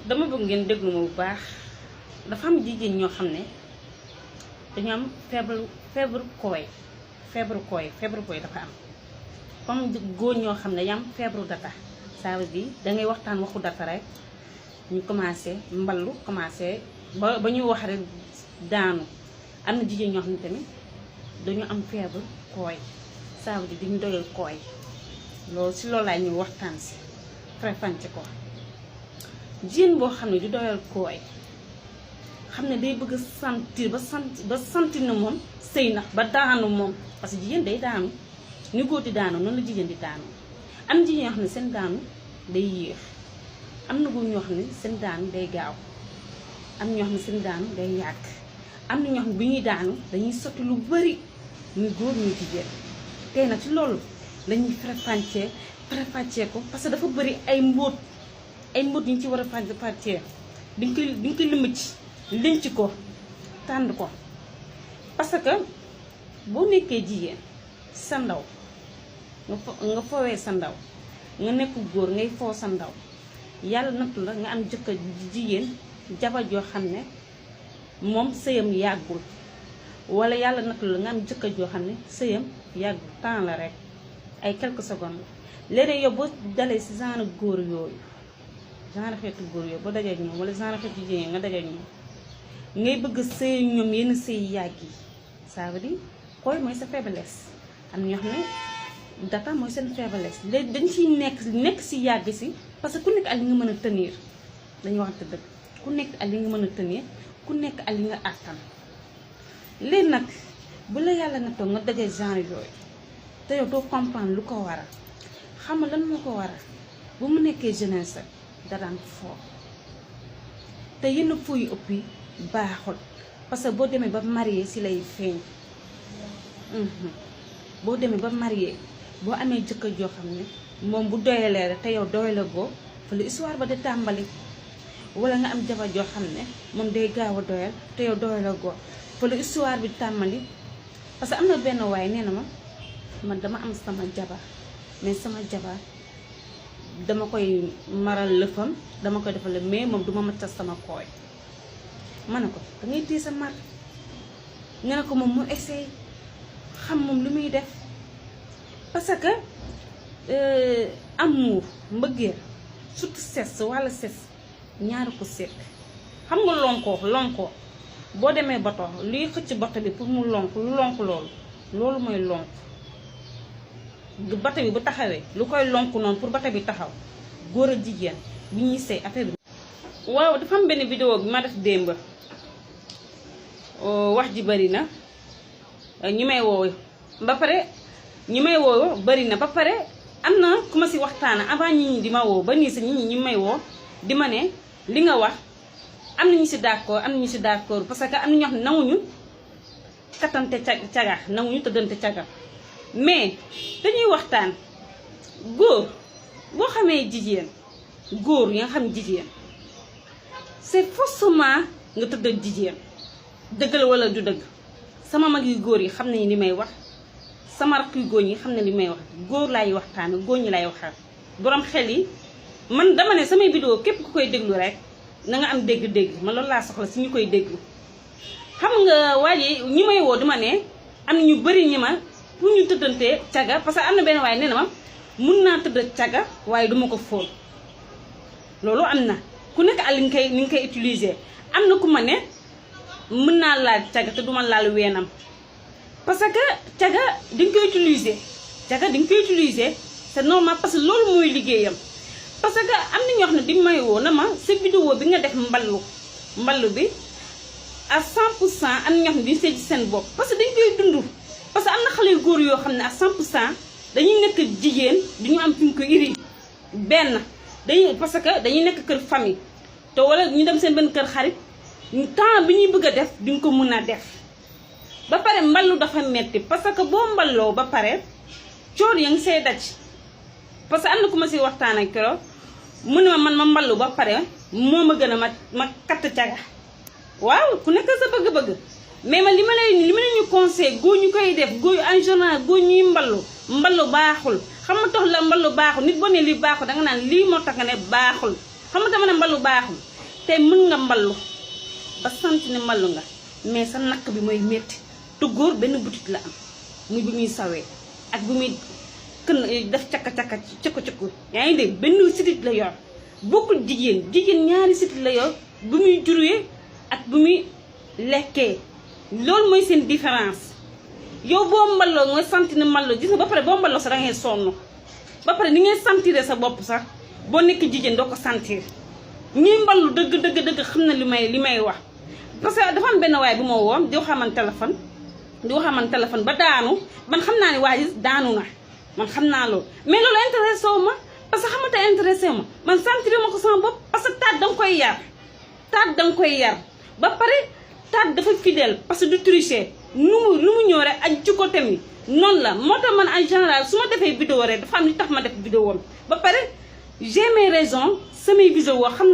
dama bëgg ngeen déglu ma bu baax dafa am jigéen ñoo xam ne dañu am feebaru kooy dafa am comme góor ñoo xam ne yam feebaru data ça veut dire dangay waxtaan waxu data rek ñu commencé mballu commencé ba ñu wax rek daanu. am na jigéen ñoo xam ne tamit dañu am feebaru kooy ça veut dire diñu doyal kooy loolu si loolu laay ñu waxtaan si préfànce ko. jigéen boo xam ne du doyal kooy xam ne day bëgg sentir ba sentir na moom sëy na ba daanu moom parce que jigéen day daanu ni góor di daanu noonu la jigéen di daanu. am na jigéen ñoo xam ne seen daanu day yéex am na góor ñoo xam ne seen daanu day gaaw am ñoo xam ne seen daanu day yàgg am na ñoo xam ne bi ñuy daanu dañuy sotti lu bari muy góor muy jigéen. tey nag ci loolu lañuy préfàncee ko parce que dafa bari ay mbóot yu ñu ci war a préfàncee diñ koy limb ci liñ ko tànd ko parce que boo nekkee jigéen sa ndaw nga foowee sa ndaw nga nekk góor ngay foo sa ndaw yàlla nattu la nga am jëkkër jigéen jabar joo xam ne moom sëyam yàggul wala yàlla nattu la nga am jëkkër joo xam ne sëyam yàggul temps la rek ay quelques secondes la léeg yow boo dalee si genre góor yooyu genre xeetu góor yooyu boo dajee ñoom wala genre xeetu jigéen nga dajee ñoom ngay bëgg sëy ñoom yenn sëy yàgg yi ça veut dire kooy mooy sa faiblesse. am na ñoo xam ne data mooy seen faiblesse léegi dañ ciy nekk si yàgg si parce que ku nekk ak li nga mën a tenir dañuy waxante dëgg ku nekk ak li nga mën a tenir ku nekk ak li nga àttan. léegi nag bu la yàlla nattoo nga dajee genre yooyu te yow doo comprendre lu ko waral xam nga lan moo ko waral bu mu nekkee jeunesse da daan foo te yenn foo yu ëpp yi baaxul parce que boo demee ba marié si lay feeñ. boo demee ba marié boo amee jëkkër joo xam ne moom bu doyalee rek te yow doyale goo fa la histoire ba di tàmbali wala nga am jabar joo xam ne moom day gaaw a doyal te yow doyale goo fa la histoire bi tàmbali. parce que am na benn waay nee na ma man dama am sama jabar mais sama jabar dama koy maral lëfam dama koy defal mais moom duma ma tas sama kooy. ma ne ko da ngay téye sa mar nga ne ko moom mu essaye xam moom lu muy def parce que amour mbëggeel surtout ses walla ses ñaari ko sekk. xam nga lonkoo boo demee bato luy xëcc bato bi pour mu lonk loolu mooy lonk bato bi bu taxawee lu koy lonk noonu pour bato bi taxaw góor a jigéen bi ñuy sëy affaire bi. waaw dafa am benn vidéo bi ma def démb wax ji bari na ñi may woo ba pare ñi may woo bari na ba pare am na ku ma si waxtaana avant ñi di ma woo ba nii sa ñi may woo di ma ne li nga wax am na ñu si d'accord am na ñu si d'accord parce que am na ñoo xam ne nanguñu kattante caga nanguñu tëddante caga mais dañuy waxtaan góor boo xamee jigéen góor yi nga xam jigéen c'est forcément nga tëdd ak jigéen dëgg la wala du dëgg. sama mag yu góor yi xam nañu li may wax sama rakk yu góor yi xam ne li may wax góor laay waxtaan góor ñi laay waxal borom xel yi man dama ne samay vidéo képp ku koy déglu rek na nga am dégg-dégg man loolu laa soxla si ñu koy déglu. xam nga waaye ñi may woo dama ne am na ñu bëri ñi ma pour ñu tëddantee caga parce que am na benn waaye nee na ma mun naa tëdd caga waaye duma ko fóon loolu am na ku nekk ak ni nga koy utiliser. am na ku ma ne mën naa laal caga te duma laal weenam parce que caga di nga koy utiliser c'est normal parce que loolu mooy liggéeyam. parce que am na ñoo xam ne di may woo na ma sa vidéo bi nga def mballu bi à 100% am na ñoo xam ne di seet ci seen bopp parce que dañ koy dund. parce que am na xale yu góor yoo xam ne à 100% dañuy nekk jigéen duñu am fi ñu ko iri benn parce que dañuy nekk kër famille te wala ñu dem seen benn kër xarit temps bi ñuy bëgg a def duñ ko mun a def. ba pare mballu dafa metti parce que boo mballoo ba pare coor ya ngi see daj parce que am na ku ma si waxtaan ak keroog mu ne man ma mballu ba pare moo ma gën a ma katt caga. waaw ku nekk sa bëgg-bëgg mais man li ma leen ñu conseil góor ñu koy def góor en général góor ñuy mballu baaxul. xam nga tax la mballu baaxul nit boo ne lii baaxul danga naan lii moo tax nga ne baaxul xam nga dama ne mballu baaxul te mën nga mballu ba sant ne mballu nga mais sa nakk bi mooy métti te góor benn butit la am muy bu muy sawee ak bu muy kën def cakka-cakka cëkko-cëkko yaa ngi dégg benn sitit la yor bokkul jigéen ñaari sitit la yor bu muy juree ak bu muy lekkee loolu mooy seen différence yow boo mballoo nga sentir ne mballoo gis nga ba pare boo mballoo sax da ngay sonn ba pare ni ngay sentir sa bopp sax boo nekk jigéen doo ko sentir ñuy mballu dëgg xam na li may wax parce que dafa am benn waay bu ma woo di waxaman téléphone ba daanu man xam naa ne waa ji daanu na man xam naa loolu mais loolu intéressé wu ma parce que xamante intéressé wu ma man sentir ma ko sama bopp parce que taat danga koy yar ba pare taat dafa fidèle parce que du tricher nu mu ñëw rek ak ci côté mi noonu la moo tax man en général su ma defee vidéo rek dafa am li tax ma def vidéo ba pare j'ai mes raisons samay vidéo xam naa